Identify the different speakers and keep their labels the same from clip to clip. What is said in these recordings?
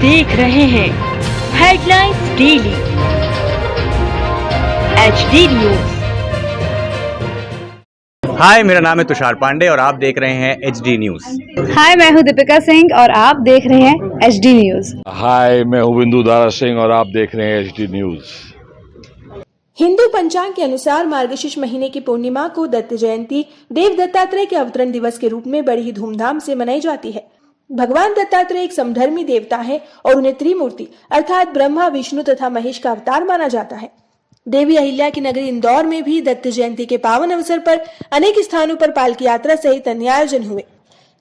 Speaker 1: देख रहे हैं हेडलाइंस डेली HD न्यूज।
Speaker 2: हाय, मेरा नाम है तुषार पांडे और आप देख रहे हैं HD न्यूज।
Speaker 3: हाय, मैं हूं दीपिका सिंह और आप देख रहे हैं HD न्यूज।
Speaker 4: हाय, मैं हूं बिंदु दारा सिंह और आप देख रहे हैं HD न्यूज।
Speaker 5: हिंदू पंचांग के अनुसार मार्गशीर्ष महीने की पूर्णिमा को दत्त जयंती देव दत्तात्रेय के अवतरण दिवस के रूप में बड़ी ही धूमधाम से मनाई जाती है। भगवान दत्तात्रेय एक समधर्मी देवता है और उन्हें त्रिमूर्ति अर्थात ब्रह्मा, विष्णु तथा महेश का अवतार माना जाता है। देवी अहिल्या की नगरी इंदौर में भी दत्त जयंती के पावन अवसर पर अनेक स्थानों पर पालकी यात्रा सहित अन्य आयोजन हुए।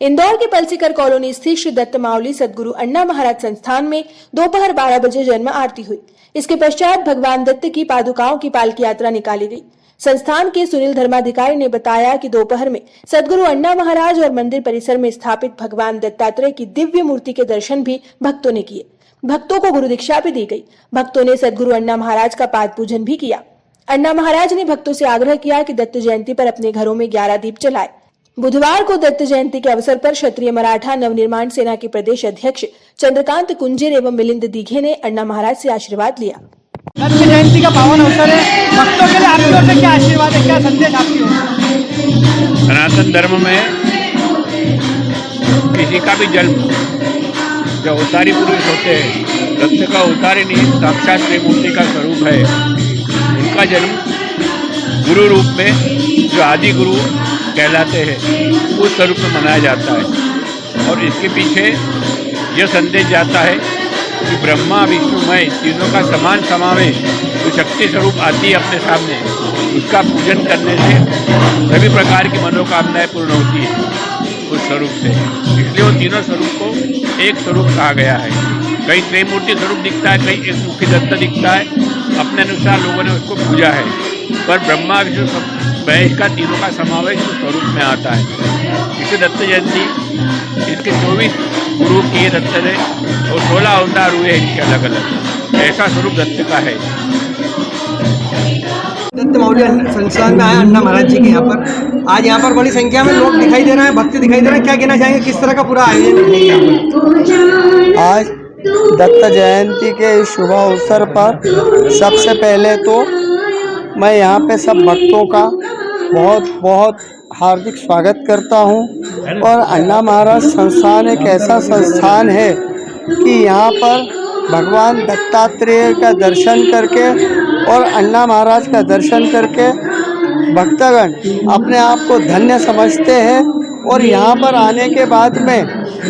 Speaker 5: इंदौर के पलसीकर कॉलोनी स्थित श्री दत्त माउली सदगुरु अण्णा महाराज संस्थान में दोपहर 12 बजे जन्म आरती हुई। इसके पश्चात भगवान दत्त की पादुकाओं की पालकी यात्रा निकाली गई। संस्थान के सुनील धर्माधिकारी ने बताया कि दोपहर में सदगुरु अण्णा महाराज और मंदिर परिसर में स्थापित भगवान दत्तात्रेय की दिव्य मूर्ति के दर्शन भी भक्तों ने किए। भक्तों को गुरु दीक्षा भी दी गई। भक्तों ने सदगुरु अण्णा महाराज का पाद पूजन भी किया। अण्णा महाराज ने भक्तों से आग्रह किया कि दत्त जयंती पर अपने घरों में 11 दीप जलाएं। बुधवार को दत्त जयंती के अवसर पर क्षत्रिय मराठा नवनिर्माण सेना के प्रदेश अध्यक्ष चंद्रकांत कुंजेर एवं मिलिंद दीघे ने अण्णा महाराज से आशीर्वाद लिया।
Speaker 6: दत्त जयंती का पावन अवसर है, भक्तों के लिए आपकी ओर से क्या आशीर्वाद है, क्या संदेश आपकी ओर से?
Speaker 7: सनातन धर्म में किसी का भी जन्म जो अवतारी पुरुष होते हैं, दत्त का अवतारी नहीं साक्षात त्रिमूर्ति का स्वरूप है। उनका जन्म गुरु रूप में जो आदि गुरु कहलाते हैं उस स्वरूप में मनाया जाता है। और इसके पीछे यह संदेश जाता है कि ब्रह्मा, विष्णु, महेश तीनों का समान समावेश जो शक्ति स्वरूप आती है अपने सामने, उसका पूजन करने से सभी प्रकार की मनोकामनाएं पूर्ण होती है उस स्वरूप से। इसलिए वो तीनों स्वरूप को एक स्वरूप कहा गया है। कहीं त्रिमूर्ति स्वरूप दिखता है, कहीं एक मुखी दत्त दिखता है। अपने अनुसार लोगों ने उसको पूजा है, पर ब्रह्मा, विष्णु, महेश का तीनों का समावेश उस स्वरूप में आता है। इसे दत्त जयंती इसके 24 गुरु किए दत्त ने और 16 अवतार हुए इनके अलग अलग। ऐसा स्वरूप दत्त का है।
Speaker 6: दत्त माउली संस्थान में आए अण्णा महाराज जी के यहाँ पर आज यहाँ पर बड़ी संख्या में लोग दिखाई दे रहे हैं, भक्ति दिखाई दे रहे हैं। क्या कहना चाहेंगे, किस तरह का पूरा आयोजन है यहाँ पर?
Speaker 8: आज दत्त जयंती के इस शुभ अवसर पर सबसे पहले तो मैं यहाँ पे सब भक्तों का बहुत बहुत हार्दिक स्वागत करता हूँ। और अण्णा महाराज संस्थान एक ऐसा संस्थान है कि यहाँ पर भगवान दत्तात्रेय का दर्शन करके और अण्णा महाराज का दर्शन करके भक्तगण अपने आप को धन्य समझते हैं और यहाँ पर आने के बाद में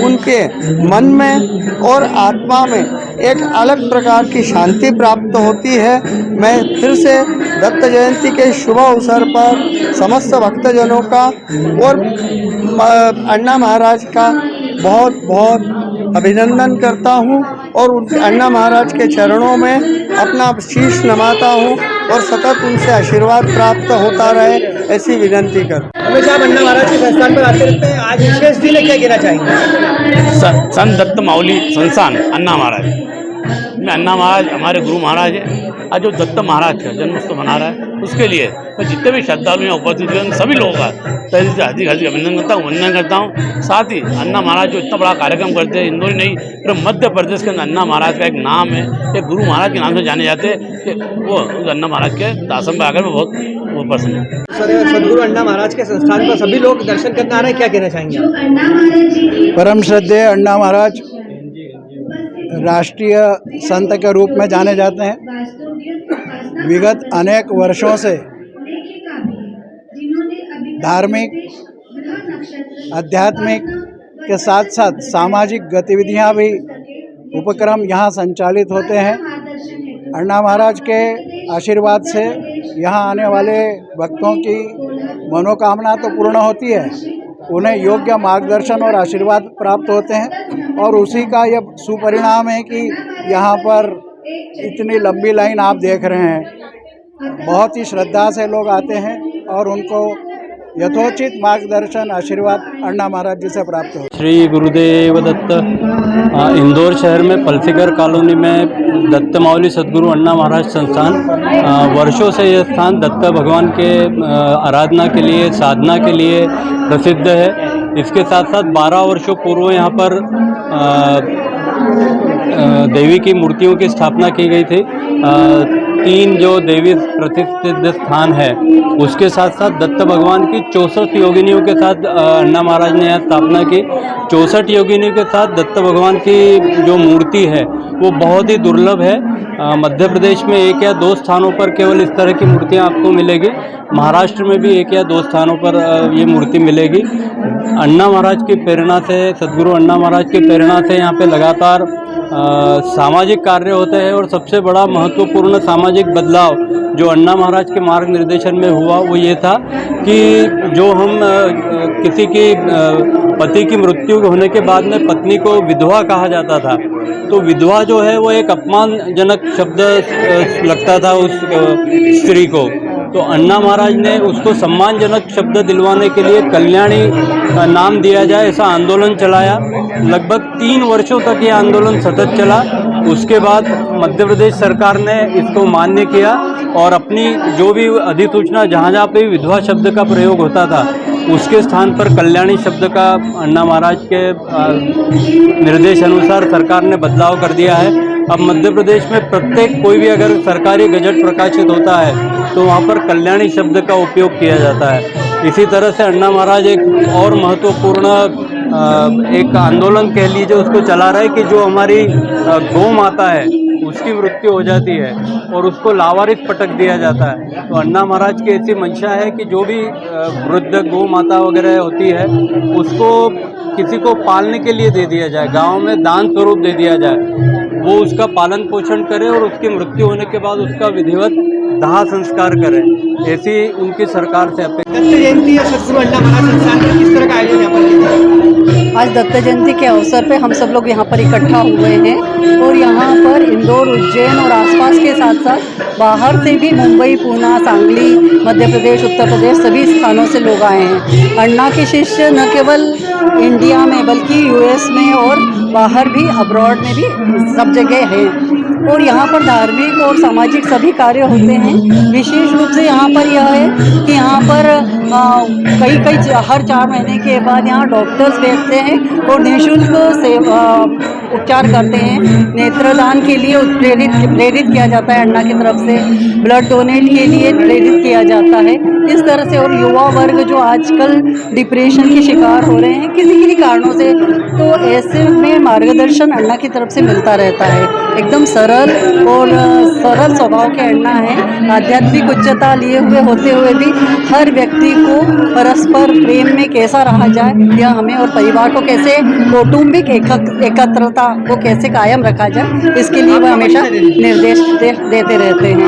Speaker 8: उनके मन में और आत्मा में एक अलग प्रकार की शांति प्राप्त होती है। मैं फिर से दत्त जयंती के शुभ अवसर पर समस्त भक्तजनों का और अण्णा महाराज का बहुत बहुत अभिनंदन करता हूँ और उनके अण्णा महाराज के चरणों में अपना शीश नमाता हूँ और सतत उनसे आशीर्वाद प्राप्त होता रहे, ऐसी विनंती कर।
Speaker 6: हमेशा आप अण्णा महाराज के संस्थान पर आते रहते हैं, आज विशेष दिन है, क्या कहना चाहेंगे?
Speaker 9: संत दत्त माउली संस्थान अण्णा महाराज में अण्णा महाराज हमारे गुरु महाराज है। आज जो दत्त महाराज का जन्मोत्सव मना रहा है उसके लिए मैं जितने भी श्रद्धालु यहाँ उपस्थित हैं सभी लोगों का तहे से हार्दिक हार्दिक अभिनंदन करता हूँ, वंदन करता हूँ। साथ ही अण्णा महाराज जो इतना बड़ा कार्यक्रम करते हैं, इंदौर नहीं पूरे मध्य प्रदेश के अंदर अण्णा महाराज का एक नाम है, एक गुरु महाराज के नाम से जाने जाते हैं कि वो अण्णा महाराज के आश्रम पर आकर मैं बहुत प्रसन्न हूँ।
Speaker 6: सदगुरु अण्णा महाराज के संस्थान पर सभी लोग दर्शन करने आ रहे हैं, क्या कहना चाहेंगे?
Speaker 8: परम श्रद्धेय अण्णा महाराज राष्ट्रीय संत के रूप में जाने जाते हैं। विगत अनेक वर्षों से धार्मिक, आध्यात्मिक के साथ साथ सामाजिक गतिविधियां भी उपक्रम यहाँ संचालित होते हैं। अण्णा महाराज के आशीर्वाद से यहाँ आने वाले भक्तों की मनोकामना तो पूर्ण होती है, उन्हें योग्य मार्गदर्शन और आशीर्वाद प्राप्त होते हैं और उसी का यह सुपरिणाम है कि यहाँ पर इतनी लंबी लाइन आप देख रहे हैं। बहुत ही श्रद्धा से लोग आते हैं और उनको यथोचित मार्गदर्शन आशीर्वाद अण्णा महाराज जी से प्राप्त हो।
Speaker 9: श्री गुरुदेव दत्त इंदौर शहर में पलसीकर कॉलोनी में दत्त माउली सदगुरु अण्णा महाराज संस्थान वर्षों से यह स्थान दत्त भगवान के आराधना के लिए, साधना के लिए प्रसिद्ध है। इसके साथ साथ 12 वर्षों पूर्व यहाँ पर
Speaker 10: देवी की मूर्तियों की स्थापना की गई थी। 3 जो देवी प्रतिष्ठित स्थान है उसके साथ साथ दत्त भगवान की 64 योगिनियों के साथ अन्ना महाराज ने यहाँ स्थापना की। 64 योगिनियों के साथ दत्त भगवान की जो मूर्ति है वो बहुत ही दुर्लभ है। मध्य प्रदेश में 1 या 2 स्थानों पर केवल इस तरह की मूर्तियाँ आपको मिलेगी। महाराष्ट्र में भी 1 या 2 स्थानों पर ये मूर्ति मिलेगी। अन्ना महाराज की प्रेरणा से, सद्गुरु अन्ना महाराज की प्रेरणा से यहाँ पे लगातार सामाजिक कार्य होते हैं और सबसे बड़ा महत्वपूर्ण सामाजिक बदलाव जो अन्ना महाराज के मार्ग निर्देशन में हुआ वो ये था कि जो हम किसी की पति की मृत्यु होने के बाद में पत्नी को विधवा कहा जाता था, तो विधवा जो है वो एक अपमानजनक शब्द लगता था उस स्त्री को। तो अन्ना महाराज ने उसको सम्मानजनक शब्द दिलवाने के लिए कल्याणी नाम दिया जाए ऐसा आंदोलन चलाया। लगभग 3 वर्षों तक ये आंदोलन सतत चला। उसके बाद मध्य प्रदेश सरकार ने इसको मान्य किया और अपनी जो भी अधिसूचना जहाँ जहाँ पे विधवा शब्द का प्रयोग होता था उसके स्थान पर कल्याणी शब्द का अन्ना महाराज के निर्देश अनुसार सरकार ने बदलाव कर दिया है। अब मध्य प्रदेश में प्रत्येक कोई भी अगर सरकारी गजट प्रकाशित होता है तो वहाँ पर कल्याणी शब्द का उपयोग किया जाता है। इसी तरह से अन्ना महाराज एक और महत्वपूर्ण एक आंदोलन कह लीजिए उसको चला रहा है कि जो हमारी गौ माता है उसकी मृत्यु हो जाती है और उसको लावारिस पटक दिया जाता है। तो अन्ना महाराज की ऐसी मंशा है कि जो भी वृद्ध गौ माता वगैरह होती है उसको किसी को पालने के लिए दे दिया जाए, गांव में दान स्वरूप दे दिया जाए, वो उसका पालन पोषण करे और उसकी मृत्यु होने के बाद उसका विधिवत दाह संस्कार करें। ऐसी उनकी सरकार से अपेक्षा।
Speaker 6: दत्त जयंती और सद्गुरु अन्ना महाराज संस्थान में किस तरह का आयोजन यहाँ पर किया जाए?
Speaker 3: आज दत्त जयंती के अवसर पे हम सब लोग यहाँ पर इकट्ठा हुए हैं और यहाँ पर इंदौर, उज्जैन और आसपास के साथ साथ बाहर से भी मुंबई, पूना, सांगली, मध्य प्रदेश, उत्तर प्रदेश सभी स्थानों से लोग आए हैं। अन्ना के शिष्य न केवल इंडिया में बल्कि यूएस में और बाहर भी, अब्रॉड में भी सब जगह हैं और यहाँ पर धार्मिक और सामाजिक सभी कार्य होते हैं। विशेष रूप से यहाँ पर यह है कि यहाँ पर हर 4 महीने के बाद यहाँ डॉक्टर्स बैठते हैं और निःशुल्क सेवा उपचार करते हैं। नेत्रदान के लिए प्रेरित किया जाता है अन्ना की तरफ से, ब्लड डोनेट के लिए प्रेरित किया जाता है। इस तरह से और युवा वर्ग जो आजकल डिप्रेशन के शिकार हो रहे हैं किसी कारणों से, तो ऐसे में मार्गदर्शन अन्ना की तरफ से मिलता रहता है। एकदम सरल और सरल स्वभाव के अन्ना हैं। आध्यात्मिक उच्चता लिए हुए होते हुए भी हर व्यक्ति को परस्पर प्रेम में कैसा रहा जाए या हमें और परिवार को कैसे कौटुंबिक एकत्रता को कैसे कायम रखा जाए, इसके लिए वह हमेशा निर्देश देते रहते हैं।